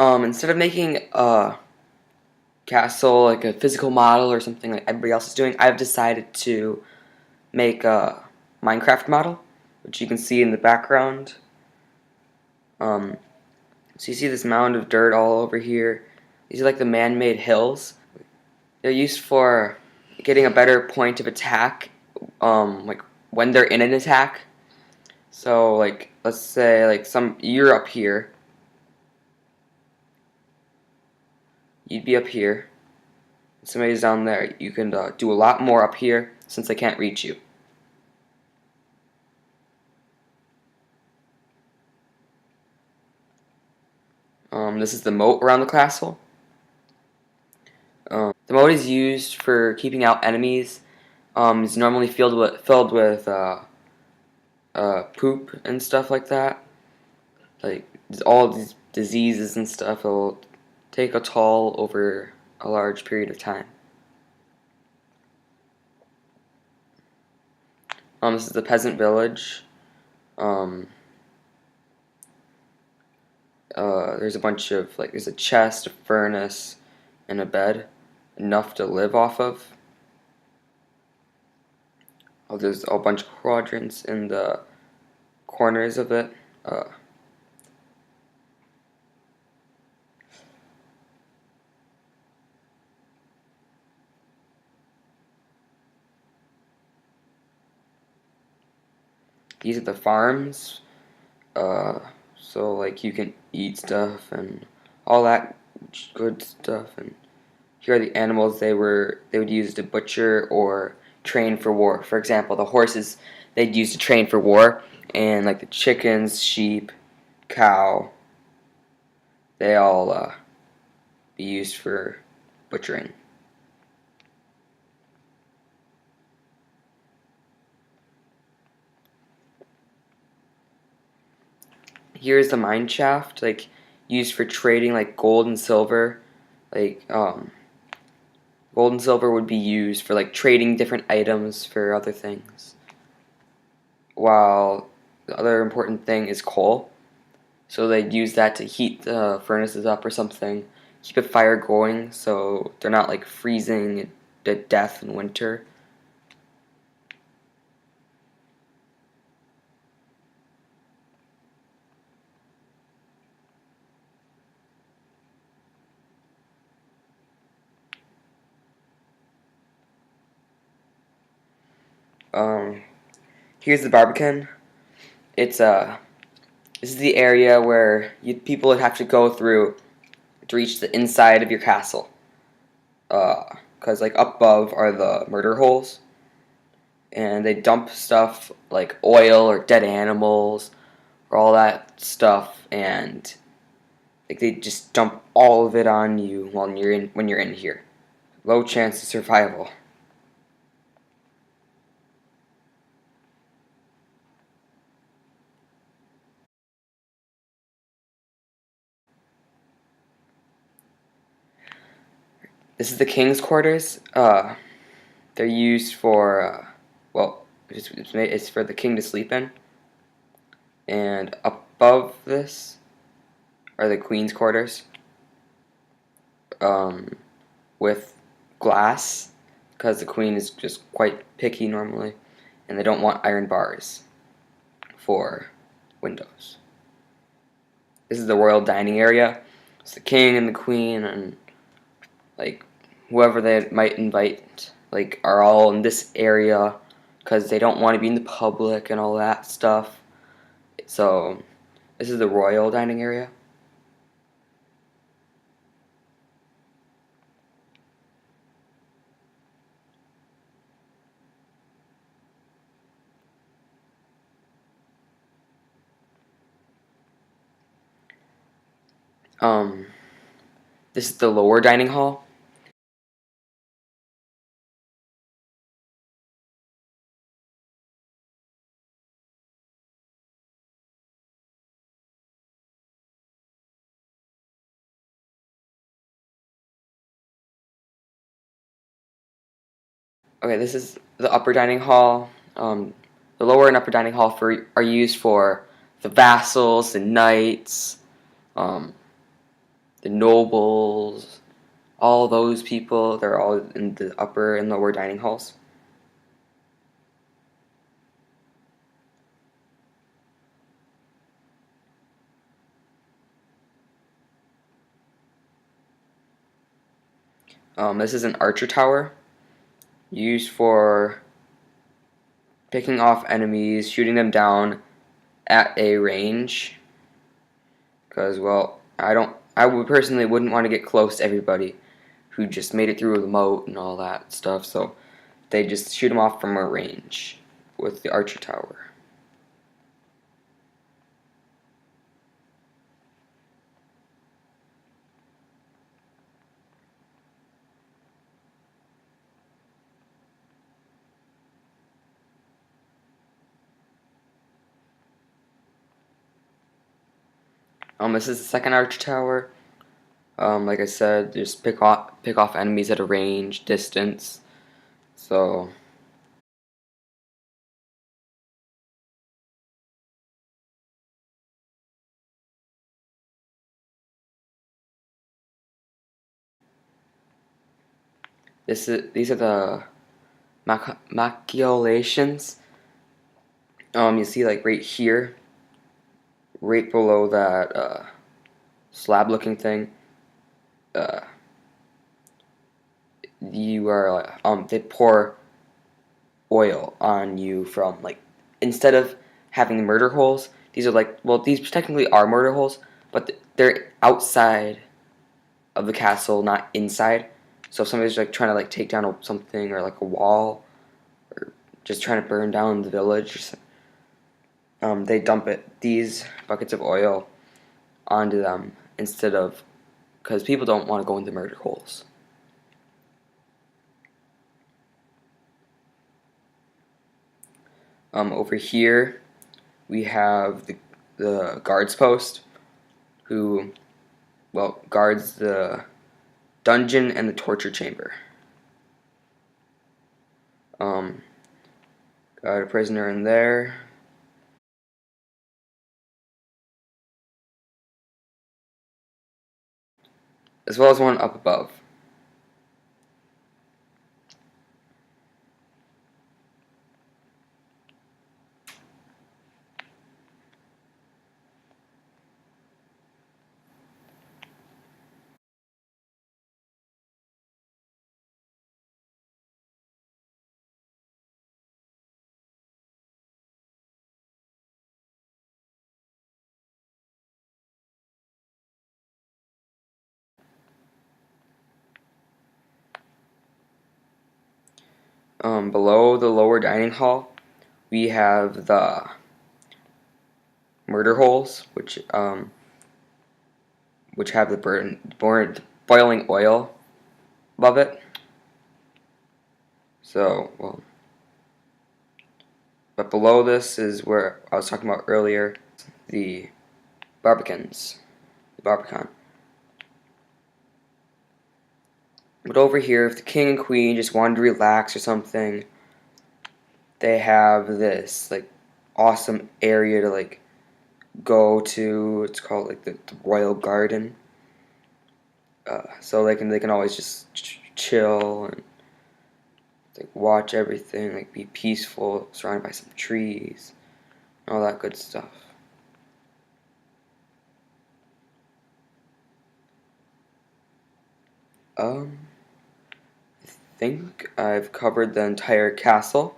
Instead of making a castle, like a physical model or something like everybody else is doing, I've decided to make a Minecraft model, which you can see in the background. Um, so you see this mound of dirt all over here. These are like the man-made hills. They're used for getting a better point of attack, like when they're in an attack. So like, let's say like you're up here. You'd be up here. Somebody's down there. You can do a lot more up here since they can't reach you. This is the moat around the castle. The moat is used for keeping out enemies. It's normally filled with poop and stuff like that. Like all these diseases and stuff will take a toll over a large period of time. This is the peasant village. Um, there's a bunch of there's a chest, a furnace, and a bed, enough to live off of. Oh, there's a bunch of quadrants in the corners of it. These are the farms. So like you can eat stuff and all that good stuff. And here are the animals they would use to butcher or train for war. For example, the horses they'd use to train for war, and like the chickens, sheep, cow, they all be used for butchering. Here's the mine shaft, like used for trading like gold and silver. Like gold and silver would be used for like trading different items for other things. While the other important thing is coal. So they'd use that to heat the furnaces up or something, keep a fire going so they're not like freezing to death in winter. Um, Here's the Barbican. It's this is the area where people would have to go through to reach the inside of your castle. Cause like up above are the murder holes, and they dump stuff like oil or dead animals or all that stuff, and like they just dump all of it on you when you're in here. Low chance of survival. This is the king's quarters. They're used for well, it's for the king to sleep in. And above this are the queen's quarters, um, with glass, because the queen is just quite picky normally, and they don't want iron bars for windows. This is the royal dining area. It's the king and the queen and like whoever they might invite like are all in this area because they don't want to be in the public and all that stuff. So this is the royal dining area. Um, this is the lower dining hall. Okay, this is the upper dining hall. The lower and upper dining hall are used for the vassals, the knights, um, the nobles, all those people, they're all in the upper and lower dining halls. This is an archer tower used for picking off enemies, shooting them down at a range. Because, well, I would personally wouldn't want to get close to everybody who just made it through the moat and all that stuff. So they just shoot them off from a range with the archer tower. This is the second archer tower. Like I said, just pick off enemies at a range, distance. So these are the maculations. You see, like right here, right below that slab-looking thing. Uh, you are they pour oil on you from, like, instead of having the murder holes, these are like, well, these technically are murder holes, but they're outside of the castle, not inside. So if somebody's like trying to like take down something or like a wall or just trying to burn down the village, they dump these buckets of oil onto them instead of, because people don't want to go into murder holes. Over here we have the guards post, who, well, guards the dungeon and the torture chamber. Got a prisoner in there. As well as one up above. Below the lower dining hall, we have the murder holes, which have the boiling oil above it. So, well, but below this is where I was talking about earlier, the barbicans, the barbican. But over here, if the king and queen just wanted to relax or something, they have this like awesome area to like go to. It's called like the royal garden. So they can always just chill and like watch everything, like be peaceful, surrounded by some trees, all that good stuff. I think I've covered the entire castle.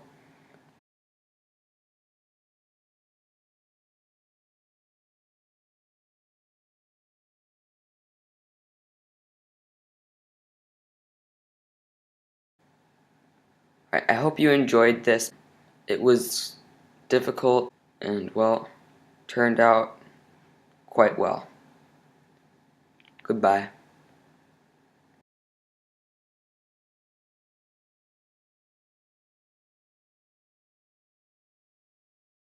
I hope you enjoyed this. It was difficult and, well, turned out quite well. Goodbye.